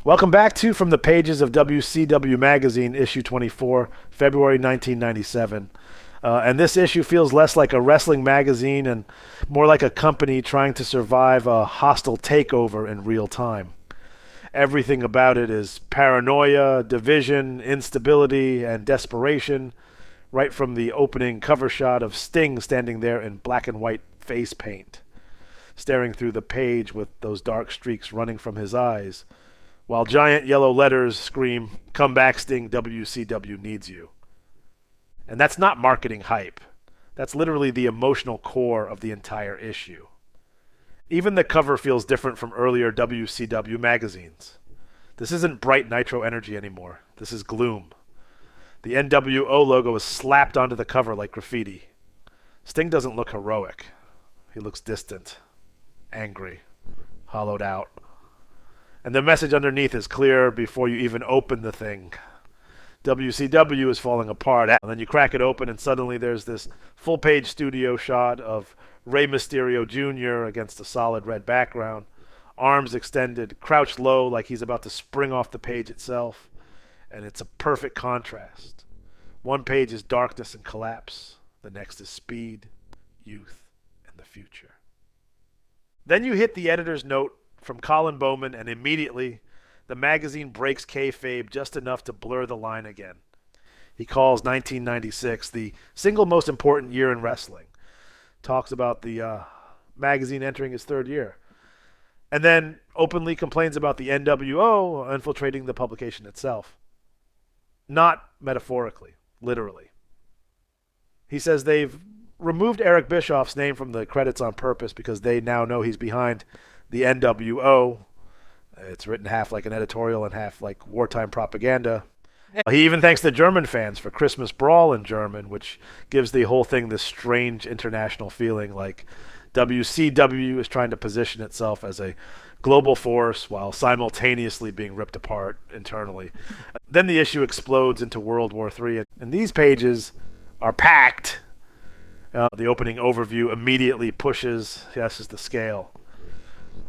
Welcome back to From the Pages of WCW Magazine Issue 24, February 1997. And this issue feels less like a wrestling magazine and more like a company trying to survive a hostile takeover in real time. Everything about it is paranoia, division, instability, and desperation, right from the opening cover shot of Sting standing there in black and white face paint, staring through the page with those dark streaks running from his eyes, while giant yellow letters scream, "Come back, Sting, WCW needs you." And that's not marketing hype. That's literally the emotional core of the entire issue. Even the cover feels different from earlier WCW magazines. This isn't bright nitro energy anymore. This is gloom. The NWO logo is slapped onto the cover like graffiti. Sting doesn't look heroic. He looks distant, angry, hollowed out. And the message underneath is clear before you even open the thing. WCW is falling apart. And then you crack it open and suddenly there's this full-page studio shot of Rey Mysterio Jr. against a solid red background, arms extended, crouched low like he's about to spring off the page itself. And it's a perfect contrast. One page is darkness and collapse. The next is speed, youth, and the future. Then you hit the editor's note from Colin Bowman, and immediately the magazine breaks kayfabe just enough to blur the line again. He calls 1996 the single most important year in wrestling. Talks about the magazine entering its third year. And then openly complains about the NWO infiltrating the publication itself. Not metaphorically, literally. He says they've removed Eric Bischoff's name from the credits on purpose because they now know he's behind the NWO. It's written half like an editorial and half like wartime propaganda. He even thanks the German fans for Christmas Brawl in German, which gives the whole thing this strange international feeling like WCW is trying to position itself as a global force while simultaneously being ripped apart internally. Then the issue explodes into World War III, and these pages are packed. The opening overview immediately pushes, yes, is the scale.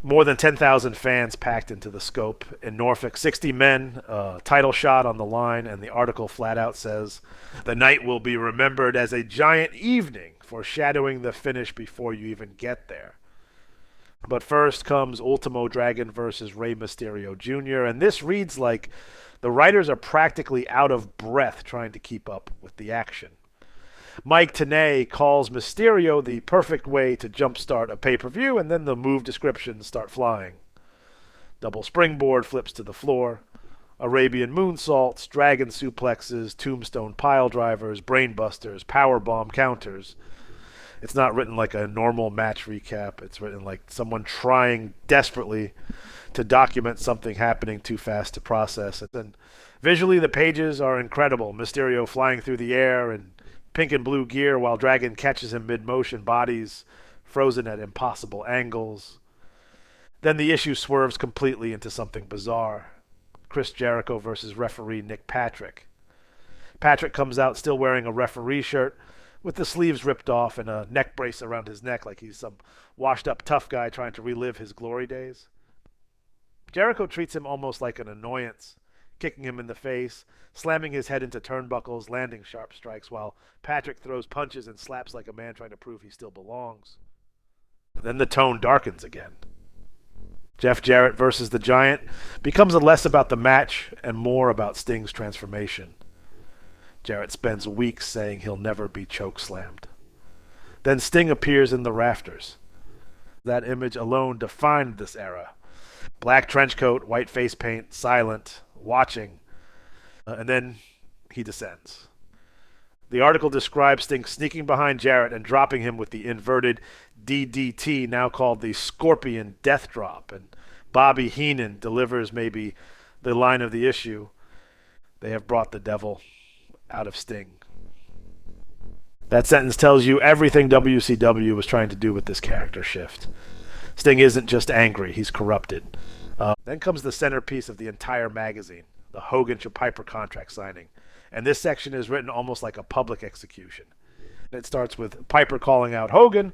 More than 10,000 fans packed into the scope. In Norfolk, 60 men, title shot on the line, and the article flat out says, "The night will be remembered as a giant evening, foreshadowing the finish before you even get there." But first comes Ultimo Dragon versus Rey Mysterio Jr., and this reads like the writers are practically out of breath trying to keep up with the action. Mike Tenay calls Mysterio the perfect way to jumpstart a pay-per-view, and then the move descriptions start flying. Double springboard flips to the floor, Arabian moonsaults, dragon suplexes, tombstone pile drivers, brainbusters, powerbomb counters. It's not written like a normal match recap. It's written like someone trying desperately to document something happening too fast to process. And visually, the pages are incredible. Mysterio flying through the air and pink and blue gear while Dragon catches him mid-motion, bodies frozen at impossible angles. Then the issue swerves completely into something bizarre. Chris Jericho versus referee Nick Patrick. Patrick comes out still wearing a referee shirt with the sleeves ripped off and a neck brace around his neck like he's some washed-up tough guy trying to relive his glory days. Jericho treats him almost like an annoyance, kicking him in the face, slamming his head into turnbuckles, landing sharp strikes, while Patrick throws punches and slaps like a man trying to prove he still belongs. Then the tone darkens again. Jeff Jarrett versus the Giant becomes less about the match and more about Sting's transformation. Jarrett spends weeks saying he'll never be chokeslammed. Then Sting appears in the rafters. That image alone defined this era. Black trench coat, white face paint, silent, watching, and then he descends. The article describes Sting sneaking behind Jarrett and dropping him with the inverted DDT, now called the Scorpion Death Drop, and Bobby Heenan delivers maybe the line of the issue, "They have brought the devil out of Sting." That sentence tells you everything WCW was trying to do with this character shift. Sting isn't just angry, he's corrupted. Then comes the centerpiece of the entire magazine, the Hogan to Piper contract signing. And this section is written almost like a public execution. It starts with Piper calling out Hogan,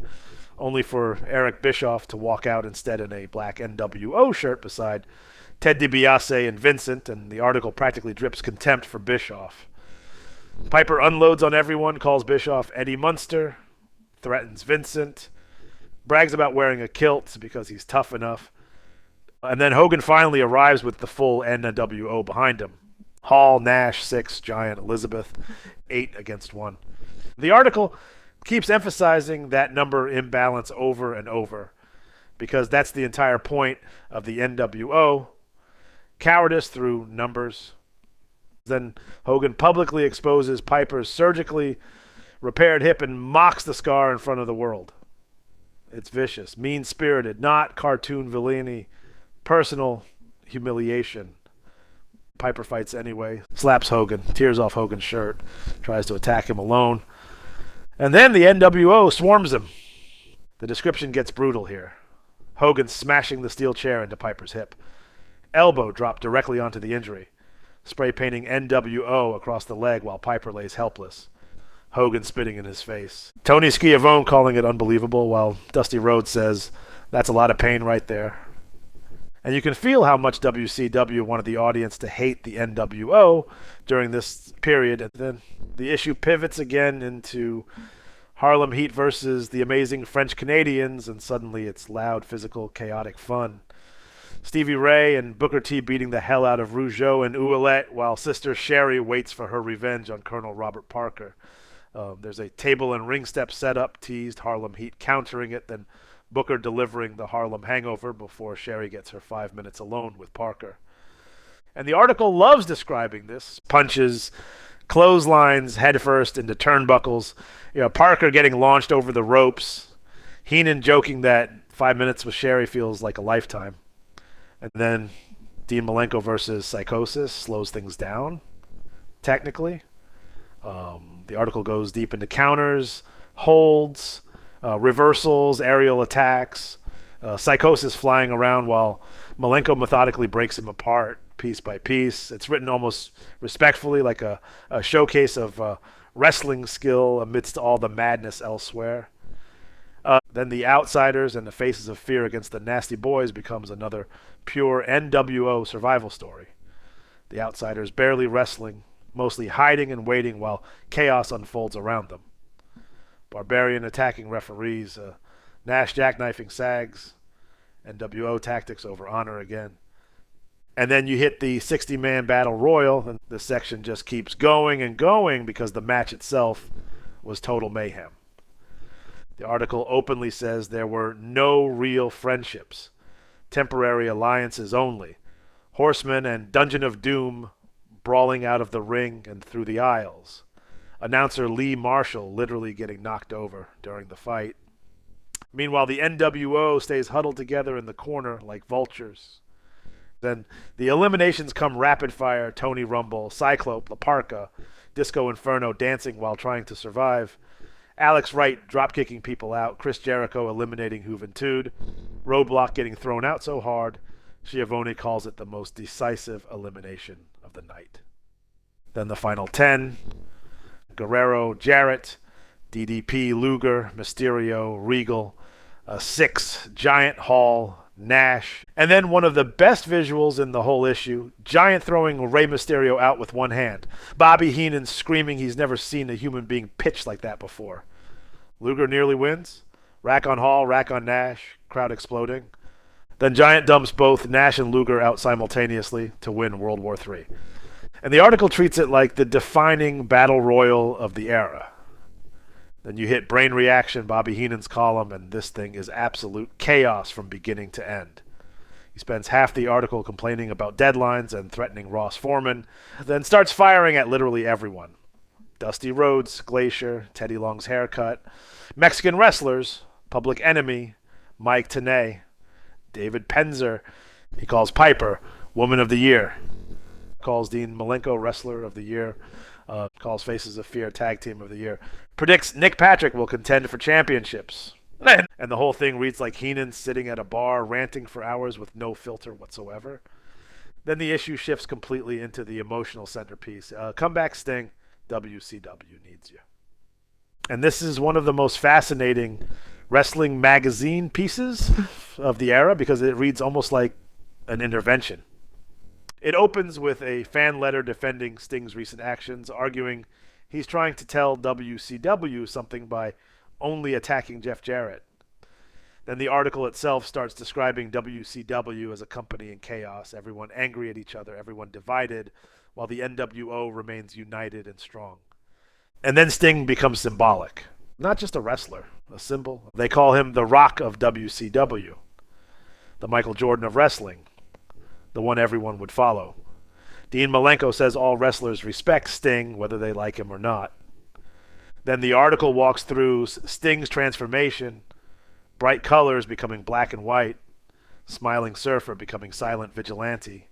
only for Eric Bischoff to walk out instead in a black NWO shirt beside Ted DiBiase and Vincent, and the article practically drips contempt for Bischoff. Piper unloads on everyone, calls Bischoff Eddie Munster, threatens Vincent, brags about wearing a kilt because he's tough enough. And then Hogan finally arrives with the full NWO behind him. Hall, Nash, 6, Giant, Elizabeth, 8 against 1. The article keeps emphasizing that number imbalance over and over because that's the entire point of the NWO. Cowardice through numbers. Then Hogan publicly exposes Piper's surgically repaired hip and mocks the scar in front of the world. It's vicious, mean-spirited, not cartoon villainy, personal humiliation. Piper fights anyway, slaps Hogan, tears off Hogan's shirt, tries to attack him alone. And then the NWO swarms him. The description gets brutal here. Hogan smashing the steel chair into Piper's hip. Elbow dropped directly onto the injury. Spray painting NWO across the leg while Piper lays helpless. Hogan spitting in his face. Tony Schiavone calling it unbelievable while Dusty Rhodes says, "That's a lot of pain right there." And you can feel how much WCW wanted the audience to hate the NWO during this period. And then the issue pivots again into Harlem Heat versus the amazing French Canadians, and suddenly it's loud, physical, chaotic fun. Stevie Ray and Booker T beating the hell out of Rougeau and Ouellette while Sister Sherry waits for her revenge on Colonel Robert Parker. There's a table and ring step setup, teased, Harlem Heat countering it, then Booker delivering the Harlem hangover before Sherry gets her 5 minutes alone with Parker. And the article loves describing this. Punches, clotheslines headfirst into turnbuckles, Parker getting launched over the ropes, Heenan joking that 5 minutes with Sherry feels like a lifetime. And then Dean Malenko versus Psychosis slows things down, technically. The article goes deep into counters, holds, reversals, aerial attacks, Psychosis flying around while Malenko methodically breaks him apart piece by piece. It's written almost respectfully, like a showcase of wrestling skill amidst all the madness elsewhere. Then the Outsiders and the Faces of Fear against the Nasty Boys becomes another pure NWO survival story. The Outsiders barely wrestling, mostly hiding and waiting while chaos unfolds around them. Barbarian attacking referees, Nash jackknifing Sags, NWO tactics over Honor again. And then you hit the 60-man battle royal, and the section just keeps going and going because the match itself was total mayhem. The article openly says there were no real friendships, temporary alliances only, Horsemen and Dungeon of Doom brawling out of the ring and through the aisles, announcer Lee Marshall literally getting knocked over during the fight. Meanwhile, the NWO stays huddled together in the corner like vultures. Then the eliminations come rapid fire. Tony Rumble, Cyclope, La Parka, Disco Inferno dancing while trying to survive. Alex Wright drop-kicking people out. Chris Jericho eliminating Juventud. Roadblock getting thrown out so hard, Schiavone calls it the most decisive elimination of the night. Then the final 10. Guerrero, Jarrett, DDP, Luger, Mysterio, Regal. 6, Giant, Hall, Nash. And then one of the best visuals in the whole issue, Giant throwing Rey Mysterio out with one hand. Bobby Heenan screaming he's never seen a human being pitch like that before. Luger nearly wins. Rack on Hall, rack on Nash, crowd exploding. Then Giant dumps both Nash and Luger out simultaneously to win World War III. And the article treats it like the defining battle royal of the era. Then you hit Brain Reaction, Bobby Heenan's column, and this thing is absolute chaos from beginning to end. He spends half the article complaining about deadlines and threatening Ross Foreman, then starts firing at literally everyone. Dusty Rhodes, Glacier, Teddy Long's haircut, Mexican wrestlers, Public Enemy, Mike Tenay, David Penzer. He calls Piper Woman of the Year. Calls Dean Malenko Wrestler of the Year. Calls Faces of Fear Tag Team of the Year. Predicts Nick Patrick will contend for championships. And the whole thing reads like Heenan sitting at a bar ranting for hours with no filter whatsoever. Then the issue shifts completely into the emotional centerpiece. Comeback Sting, WCW needs you. And this is one of the most fascinating wrestling magazine pieces of the era because it reads almost like an intervention. It opens with a fan letter defending Sting's recent actions, arguing he's trying to tell WCW something by only attacking Jeff Jarrett. Then the article itself starts describing WCW as a company in chaos, everyone angry at each other, everyone divided, while the NWO remains united and strong. And then Sting becomes symbolic. Not just a wrestler, a symbol. They call him the Rock of WCW, the Michael Jordan of wrestling, the one everyone would follow. Dean Malenko says all wrestlers respect Sting, whether they like him or not. Then the article walks through Sting's transformation, bright colors becoming black and white, smiling surfer becoming silent vigilante,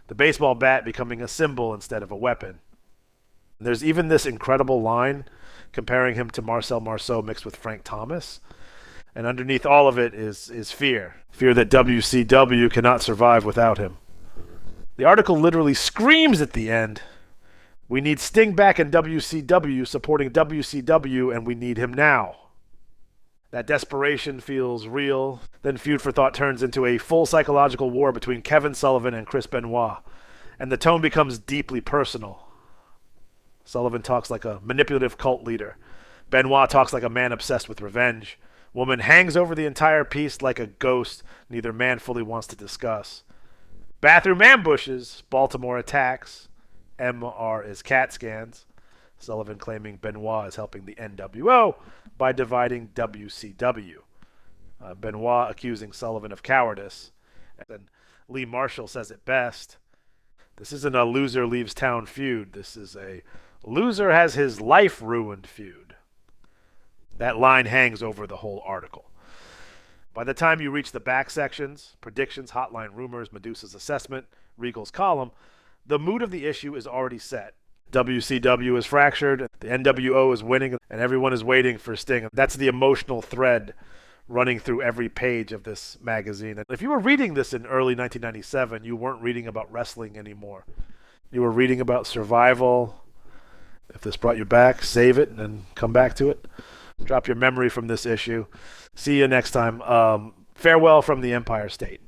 the baseball bat becoming a symbol instead of a weapon. And there's even this incredible line comparing him to Marcel Marceau mixed with Frank Thomas. And underneath all of it is fear. Fear that WCW cannot survive without him. The article literally screams at the end, we need Sting back in WCW supporting WCW, and we need him now. That desperation feels real. Then Feud for Thought turns into a full psychological war between Kevin Sullivan and Chris Benoit. And the tone becomes deeply personal. Sullivan talks like a manipulative cult leader. Benoit talks like a man obsessed with revenge. Woman hangs over the entire piece like a ghost neither man fully wants to discuss. Bathroom ambushes, Baltimore attacks, MR is CAT scans. Sullivan claiming Benoit is helping the NWO by dividing WCW. Benoit accusing Sullivan of cowardice. And Lee Marshall says it best. This isn't a loser leaves town feud. This is a loser has his life ruined feud. That line hangs over the whole article. By the time you reach the back sections, predictions, hotline rumors, Medusa's assessment, Regal's column, the mood of the issue is already set. WCW is fractured, the NWO is winning, and everyone is waiting for Sting. That's the emotional thread running through every page of this magazine. And if you were reading this in early 1997, you weren't reading about wrestling anymore. You were reading about survival. If this brought you back, save it and come back to it. Drop your memory from this issue. See you next time. Farewell from the Empire State.